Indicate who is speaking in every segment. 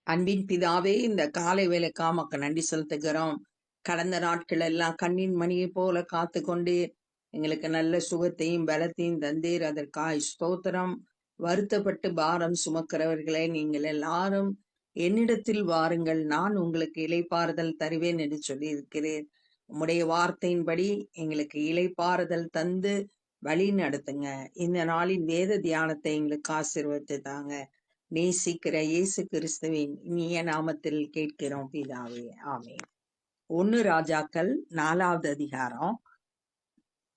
Speaker 1: அன்பின் பிதாவே, இந்த காலை வேலைக்கா உமக்கு நன்றி செலுத்துகிறோம். கடந்த நாட்கள் எல்லாம் கண்ணின் மணியை போல காத்து கொண்டு எங்களுக்கு நல்ல சுகத்தையும் பலத்தையும் தந்தீர். அதற்காக ஸ்தோத்திரம். வருத்தப்பட்டு பாரம் சுமக்கிறவர்களே, நீங்கள் எல்லாரும் என்னிடத்தில் வாருங்கள், நான் உங்களுக்கு இளைப்பாறுதல் தருவேன் என்று சொல்லி இருக்கிறேன். உம்முடைய வார்த்தையின்படி எங்களுக்கு இளைப்பாறுதல் தந்து வழி நடத்துங்க. இந்த நாளின் வேத தியானத்தை எங்களுக்கு ஆசீர்வதித்து தாங்க. நேசிக்கிற இயேசு கிறிஸ்துவின் இனிய நாமத்தில் கேட்கிறோம் பிதாவே, ஆமென். 1 ராஜாக்கள் 4வது அதிகாரம்.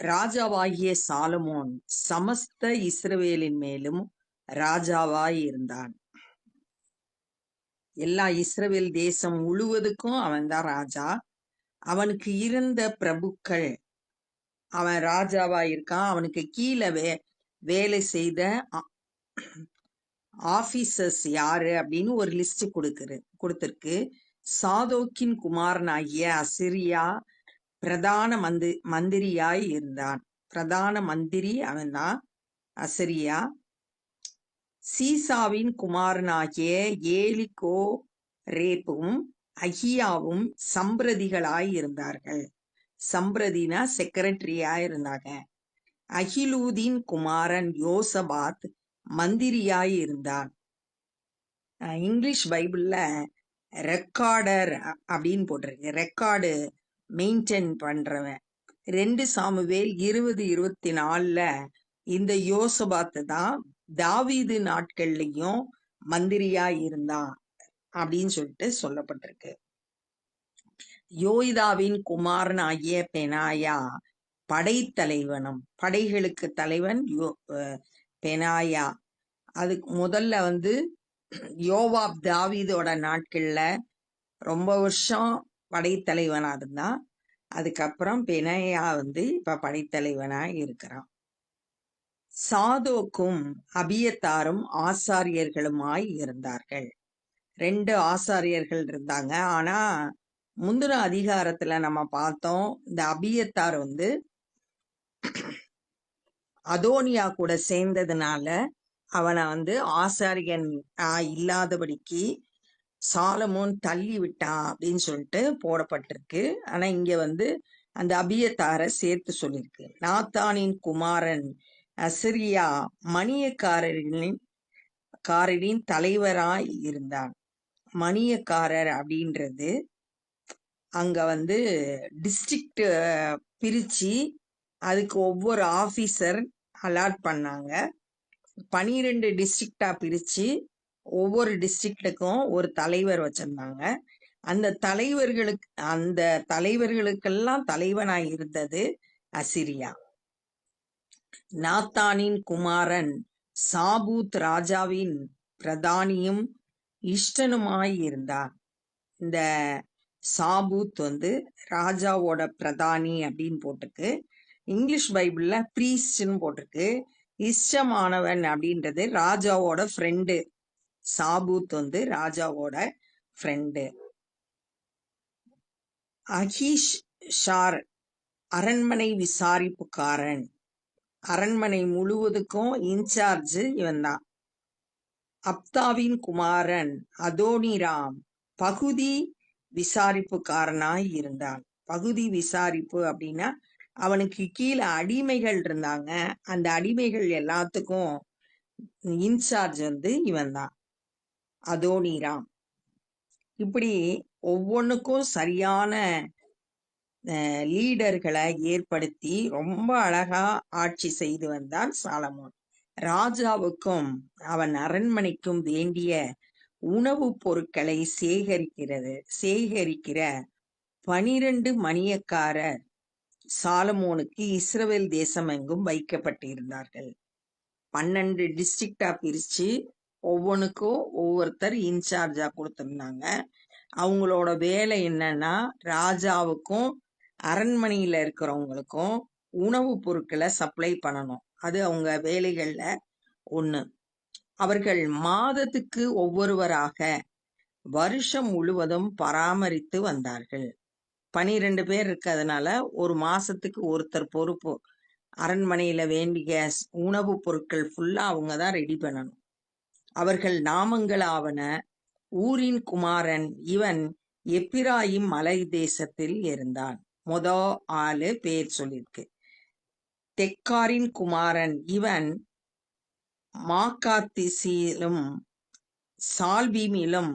Speaker 1: ராஜாவாகிய சாலமோன் சமஸ்த இஸ்ரவேலின் மேலும் ராஜாவாய் இருந்தான். எல்லா இஸ்ரவேல் தேசம் முழுவதுக்கும் அவன்தான் ராஜா. அவனுக்கு இருந்த பிரபுக்கள், அவன் ராஜாவாய் இருக்கான். அவனுக்கு கீழே வேலை செய்த ஆபீசர்ஸ் யாரு அப்படின்னு ஒரு லிஸ்ட் கொடுத்திருக்கு. சாதோக்கின் குமாரனாகிய அசிரியா பிரதான மந்திரியாய் இருந்தான். பிரதான மந்திரி அவன்தான் அசிரியா. சீசாவின் குமாரனாகிய ஏலிகோ ரேப்பும் அகியாவும் சம்பிரதிகளாய் இருந்தார்கள். சம்பிரதினா செக்ரட்டரியாய் இருந்தாங்க. அகிலூதின் குமாரன் யோசபாத் மந்திரியாய் இருந்தான். இங்கிலீஷ் பைபிள்ல ரெக்கார்டர் அப்படின்னு போட்டிருக்கு. ரெக்கார்டு மெயின்டைன் பண்றவன். 2 சாமுவேல் 20:24 இந்த யோசபாத்து தான் தாவீது நாட்கள்லயும் மந்திரியா இருந்தான் அப்படின்னு சொல்லிட்டு சொல்லப்பட்டிருக்கு. யோய்தாவின் குமாரன் ஆகிய பெனாயா படைத்தலைவனும், படைகளுக்கு தலைவன் பெனாயா. அதுக்கு முதல்ல யோவாப் தாவீதோட நாட்கள்ல ரொம்ப வருஷம் படைத்தலைவனா இருந்தான். அதுக்கப்புறம் பெனாயா இப்ப படைத்தலைவனா இருக்கிறான். சாதோக்கும் அபியத்தாரும் ஆசாரியர்களுமாய் இருந்தார்கள். 2 ஆசாரியர்கள் இருந்தாங்க. ஆனா முந்தின அதிகாரத்துல நம்ம பார்த்தோம், இந்த அபியத்தார் அதோனியா கூட சேர்ந்ததுனால அவனை ஆசாரியன் இல்லாதபடிக்கு சாலமோன் தள்ளி விட்டான் அப்படின்னு சொல்லிட்டு போடப்பட்டிருக்கு. ஆனா இங்க அந்த அபியத்தாரை சேர்த்து சொல்லியிருக்கு. நாத்தானின் குமாரன் அசிரியா மணியக்காரரின் தலைவராய் இருந்தான். மணியக்காரர் அப்படின்றது அங்க டிஸ்ட்ரிக்ட் பிரிச்சு அதுக்கு ஒவ்வொரு ஆபீசர் அலாட் பண்ணாங்க. 12 டிஸ்ட்ரிக்டா பிரிச்சு ஒவ்வொரு டிஸ்ட்ரிக்டுக்கும் ஒரு தலைவர் வச்சிருந்தாங்க. அந்த தலைவர்களுக்கெல்லாம் தலைவனாய் இருந்தது அசிரியா. நாத்தானின் குமாரன் சாபூத் ராஜாவின் பிரதானியும் இஷ்டனுமாய் இருந்தான். இந்த சாபூத் ராஜாவோட பிரதானி அப்படின்னு போட்டிருக்கு. இங்கிலீஷ் பைபிள்ல பிரீஸ்ட்னு போட்டிருக்கு. இஷ்டமானவன் அப்படின்றது ராஜாவோட ஃப்ரெண்டு. சாபூத் ராஜாவோட ஃப்ரெண்டு. அகீஷ் ஷார் அரண்மனை விசாரிப்புக்காரன். அரண்மனை முழுவதுக்கும் இன்சார்ஜ் இவன் தான். அப்தாவின் குமாரன் அதோனிராம் பகுதி விசாரிப்புக்காரனாய் இருந்தான். பகுதி விசாரிப்பு அப்படின்னா அவனுக்கு கீழே அடிமைகள் இருந்தாங்க. அந்த அடிமைகள் எல்லாத்துக்கும் இன்சார்ஜ் இவன் தான், அதோனிராம். இப்படி ஒவ்வொன்றுக்கும் சரியான லீடர்களை ஏற்படுத்தி ரொம்ப அழகா ஆட்சி செய்து வந்தான் சாலமோன். ராஜாவுக்கும் அவன் அரண்மனைக்கும் வேண்டிய உணவுப் பொருட்களை சேகரிக்கிற 12 மணியக்காரர் சாலமோனுக்கு இஸ்ரவேல் தேசம் எங்கும் வைக்கப்பட்டிருந்தார்கள். 12 டிஸ்ட்ரிக்டா பிரிச்சு ஒவ்வொன்றுக்கும் ஒவ்வொருத்தர் இன்சார்ஜா கொடுத்திருந்தாங்க. அவங்களோட வேலை என்னன்னா, ராஜாவுக்கும் அரண்மனையில இருக்கிறவங்களுக்கும் உணவுப் பொருட்களை சப்ளை பண்ணணும். அது அவங்க வேலைகள்ல ஒண்ணு. அவர்கள் மாதத்துக்கு ஒவ்வொருவராக வருஷம் முழுவதும் பராமரித்து வந்தார்கள். 12 பேர் இருக்கிறதுனால ஒரு மாசத்துக்கு ஒருத்தர் பொறுப்பு. அரண்மனையில வேண்டிய உணவுப் பொருட்கள் ஃபுல்லா அவங்க தான் ரெடி பண்ணணும். அவர்கள் நாமங்களாவன ஊரின் குமாரன் இவன் எப்பிராயிம் மலை தேசத்தில் இருந்தான். ஆளு பேர் சொல்லிருக்கு. தெக்காரின் குமாரன் இவன் மாக்காத்திசிலும் சால்பீமிலும்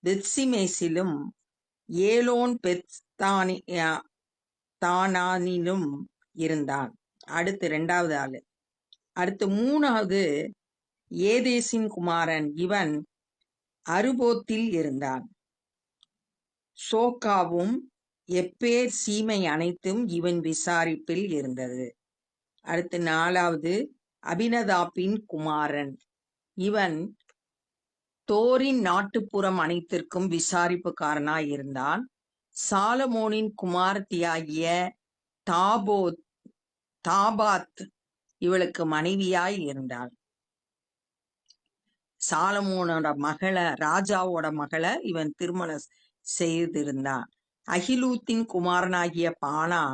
Speaker 1: பெத்சிமேசிலும் ஏலோன் தானானிலும் இருந்தான். அடுத்து 2வது ஆளு. அடுத்து 3வது ஏதேசின் குமாரன் இவன் அருபோத்தில் இருந்தான். சோக்காவும் எப்பேர் சீமை அனைத்தும் இவன் விசாரிப்பில் இருந்தது. அடுத்து 4வது அபினதாப்பின் குமாரன் இவன் தோரின் நாட்டுப்புறம் அனைத்திற்கும் விசாரிப்புக்காரனாய் இருந்தான். சாலமோனின் குமாரத்தியாகிய தாபாத் இவளுக்கு மனைவியாய் இருந்தாள். சாலமோனோட ராஜாவோட மகளை இவன் திருமணம் செய்திருந்தான். அகிலூத்தின் குமாரனாகிய பானா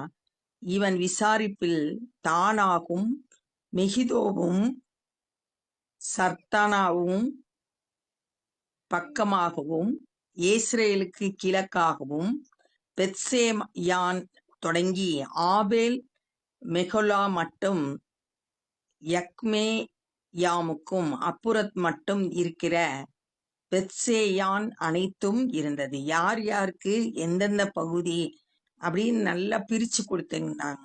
Speaker 1: இவன் விசாரிப்பில் தானாகும் மெகிதோவும் சர்தானாவும் பக்கமாகவும் ஏஸ்ரேலுக்கு கிழக்காகவும் பெத்சேயான் தொடங்கி ஆபேல் மெகொலா மட்டும் யக்மேயாமுக்கும் அப்புறத் மட்டும் இருக்கிற பெத்சேயான் அனைத்தும் இருந்தது. யார் யாருக்கு எந்தெந்த பகுதி அப்படின்னு நல்லா பிரிச்சு கொடுத்திருந்தாங்க.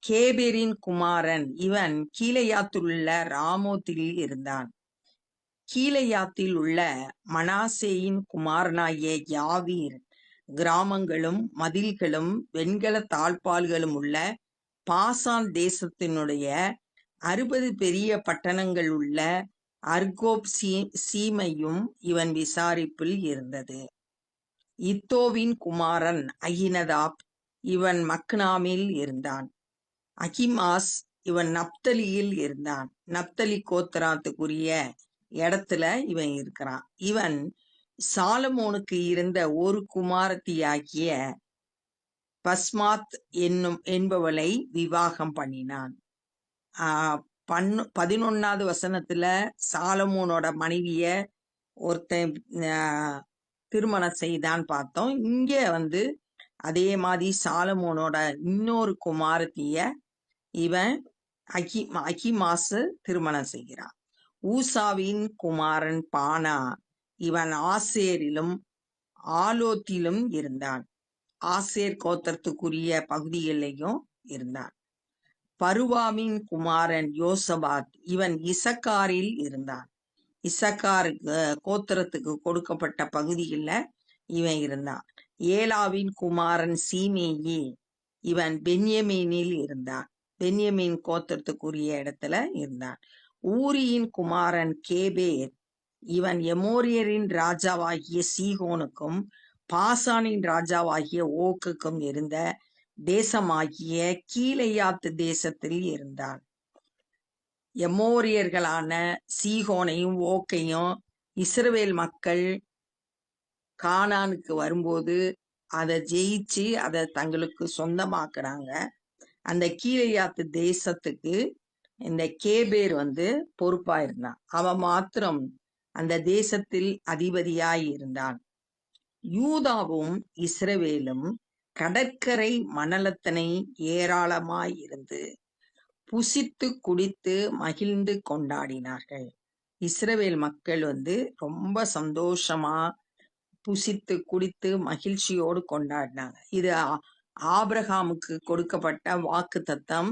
Speaker 1: கேபேரின் குமாரன் இவன் கீலேயாத்தில் உள்ள ராமோத்தில் இருந்தான். கீலேயாத்தில் உள்ள மனாசேயின் குமாரனாகிய யாவீர் கிராமங்களும் மதில்களும் வெண்கல தாழ்பால்களும் உள்ள பாசான் தேசத்தினுடைய 60 பெரிய பட்டணங்கள் உள்ள அர்கோப் சீமையும் இவன் விசாரிப்பில் இருந்தது. இத்தோவின் குமாரன் அகினதாப் இவன் மக்னாமில் இருந்தான். அகிமாஸ் இவன் நப்தலியில் இருந்தான். நப்தலி கோத்திரத்துக்குரிய இடத்துல இவன் இருக்கிறான். இவன் சாலமோனுக்கு இருந்த ஒரு குமாரத்தியாகிய பஸ்மாத் என்பவளை விவாகம் பண்ணினான். 11வது வசனத்துல சாலமோனோட மனைவிய ஒருத்தன் திருமணம் செய்தான் பார்த்தோம். இங்க அதே மாதிரி சாலமோனோட இன்னொரு குமாரத்திய இவன் அகிமாசு திருமணம் செய்கிறான். ஊசாவின் குமாரன் பானா இவன் ஆசேரிலும் ஆலோத்திலும் இருந்தான். ஆசேர் கோத்திரத்துக்குரிய பகுதிகளிலையும் இருந்தான். பருவாமின் குமாரன் யோசபாத் இவன் இசக்காரில் இருந்தான். இசக்கார் கோத்திரத்துக்கு கொடுக்கப்பட்ட பகுதியில் இவன் இருந்தான். ஏலாவின் குமாரன் சீமேயி இவன் பென்யமீனில் இருந்தான். பென்யமீன் கோத்திரத்துக்குரிய இடத்துல இருந்தான். ஊரியின் குமாரன் கேபேர் இவன் எமோரியரின் ராஜாவாகிய சீகோனுக்கும் பாசானின் ராஜாவாகிய ஓக்குக்கும் இருந்த தேசமாகிய கீலேயாத் தேசத்தில் இருந்தான். எமோரியர்களான சீகோனையும் ஓக்கையும் இஸ்ரவேல் மக்கள் கானானுக்கு வரும்போது அதை ஜெயிச்சு அதை தங்களுக்கு சொந்தமாக்குறாங்க. அந்த கீலேயாத்து தேசத்துக்கு இந்த கேபேர் பொறுப்பா இருந்தான். அவன் மாத்திரம் அந்த தேசத்தில் அதிபதியாய் இருந்தான். யூதாவும் இஸ்ரவேலும் கடற்கரை மணலத்தனை ஏராளமாய் இருந்து புசித்து குடித்து மகிழ்ந்து கொண்டாடினார்கள். இஸ்ரவேல் மக்கள் ரொம்ப சந்தோஷமா புசித்து குடித்து மகிழ்ச்சியோடு கொண்டாடினாங்க. இது ஆபிரகாமுக்கு கொடுக்கப்பட்ட வாக்கு தத்தம்.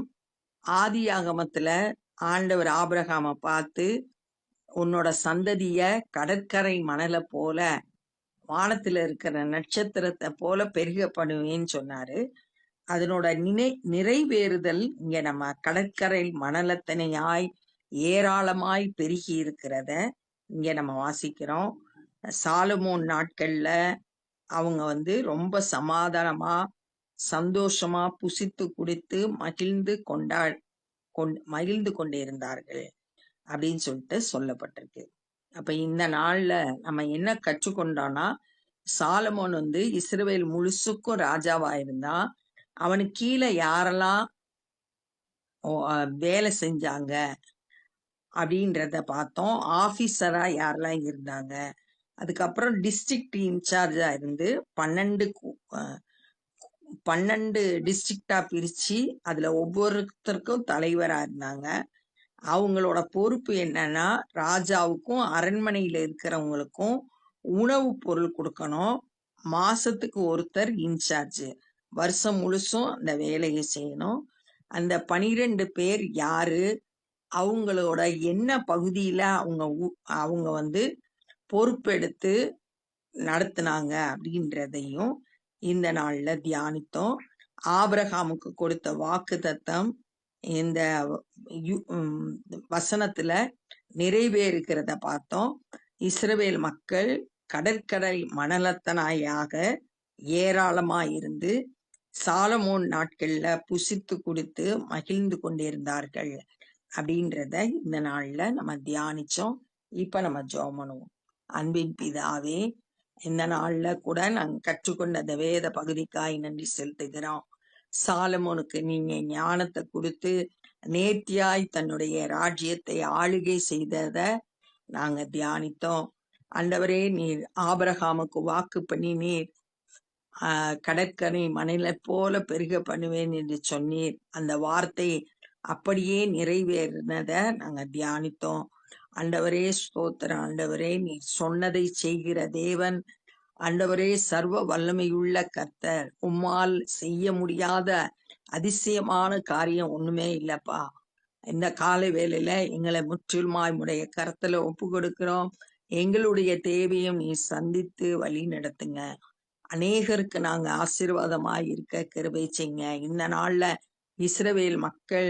Speaker 1: ஆதியாகமத்துல ஆண்டவர் ஆபிரகாமை பார்த்து உன்னோட சந்ததிய கடற்கரை மணலை போல வானத்துல இருக்கிற நட்சத்திரத்தை போல பெருக பண்ணுவேன்னு சொன்னாரு. அதனோட நிறைவேறுதல் இங்க நம்ம கடற்கரை மணலத்தனையாய் ஏராளமாய் பெருகி இருக்கிறத இங்க நம்ம வாசிக்கிறோம். சாலமோன் நாட்கள்ல அவங்க ரொம்ப சமாதானமா சந்தோஷமா புசித்து குடித்து மகிழ்ந்து கொண்டிருந்தார்கள் அப்படின்னு சொல்லிட்டு சொல்லப்பட்டிருக்கு. அப்ப இந்த நாள்ல நம்ம என்ன கற்றுக்கொண்டோம்னா, சாலமோன் இஸ்ரவேல் முழுசுக்கும் ராஜாவா இருந்தான். அவனுக்கு கீழே யாரெல்லாம் வேலை செஞ்சாங்க அப்படின்றத பார்த்தோம். ஆபீசரா யாரெல்லாம் இருந்தாங்க, அதுக்கப்புறம் டிஸ்ட்ரிக்ட் இன்சார்ஜா இருந்து 12 டிஸ்ட்ரிக்டா பிரிச்சு அதுல ஒவ்வொருத்தருக்கும் தலைவரா இருந்தாங்க. அவங்களோட பொறுப்பு என்னன்னா, ராஜாவுக்கும் அரண்மனையில இருக்கிறவங்களுக்கும் உணவு பொருள் கொடுக்கணும். மாசத்துக்கு ஒருத்தர் இன்சார்ஜ், வருஷம் முழுசும் அந்த வேலையை செய்யணும். அந்த 12 பேர் யாரு, அவங்களோட என்ன பகுதியில அவங்க வந்து பொறுப்பெடுத்து நடத்துனாங்க அப்படின்றதையும் இந்த நாள்ல தியானித்தோம். ஆபிரகாமுக்கு கொடுத்த வாக்குத்தத்தம் இந்த வசனத்துல நிறைவேறுகிறத பார்த்தோம். இஸ்ரவேல் மக்கள் கடற்கடல் மணலத்தனாயாக ஏராளமாயிருந்து சாலமோன் நாட்கள்ல புசித்து குடித்து மகிழ்ந்து கொண்டிருந்தார்கள் அப்படின்றத இந்த நாள்ல நம்ம தியானிச்சோம். இப்ப நம்ம ஜெபம் பண்ணுவோம். அன்பின் பிதாவே, இந்த நாள்ல கூட நாங்க கற்றுக்கொண்ட அந்த வேத பகுதிக்காய் நன்றி செலுத்துகிறோம். சாலமோனுக்கு நீங்க ஞானத்தை கொடுத்து நேர்த்தியாய் தன்னுடைய ராஜ்யத்தை ஆளுகை செய்தத நாங்க தியானித்தோம். ஆண்டவரே, நீர் ஆபிரகாமுக்கு வாக்கு பண்ணி நீர் கடற்கரை மணலை போல பெருக பண்ணுவேன் என்று சொன்னீர். அந்த வார்த்தை அப்படியே நிறைவேறினத நாங்க தியானித்தோம். ஆண்டவரே ஸ்தோத்திரம். ஆண்டவரே, நீர் சொன்னதை செய்கிற தேவன். ஆண்டவரே, சர்வ வல்லமையுள்ள கர்த்தர். உம்மால் செய்ய முடியாத அதிசயமான காரியம் ஒண்ணுமே இல்லப்பா. இந்த காலை வேளையில எங்களை முற்றிலுமாய் உடைய கரத்துல ஒப்பு கொடுக்கிறோம். எங்களுடைய தேவையும் நீ சந்தித்து வழி நடத்துங்க. அநேகருக்கு நாங்க ஆசீர்வாதமாய் இருக்க கிருபை செய்யுங்க. இந்த நாள்ல இஸ்ரவேல் மக்கள்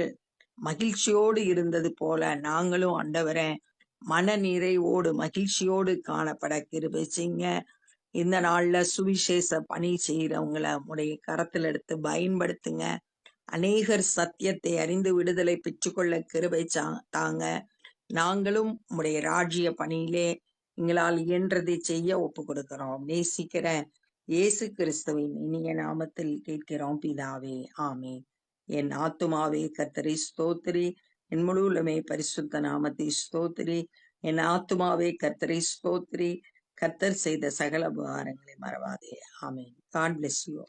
Speaker 1: மகிழ்ச்சியோடு இருந்தது போல நாங்களும் ஆண்டவரே மன நிறைவோடு மகிழ்ச்சியோடு காணப்பட கிருபை செய்யுங்க. இந்த நாள்ல சுவிசேஷ பணி செய்யறவங்களை உடைய கரத்துல எடுத்து பயன்படுத்துங்க. அநேகர் சத்தியத்தை அறிந்து விடுதலை பெற்றுக்கொள்ள கிருபை தாங்க. நாங்களும் உடைய ராஜ்ய பணியிலே எங்களால் இயன்றதை செய்ய ஒப்பு கொடுக்கிறோம். நேசிக்கிற இயேசு கிறிஸ்துவின் இனிய நாமத்தில் கேட்கிறோம் பிதாவே, ஆமென். என் ஆத்துமாவே கர்த்தரை ஸ்தோத்திரி, என் முழுவலுமே பரிசுத்த நாமத்தை ஸ்தோத்திரி. என் ஆத்துமாவே கர்த்தரை ஸ்தோத்திரி, கர்த்தர் செய்த சகல உபகாரங்களை மறவாதே. ஆமென். God bless you.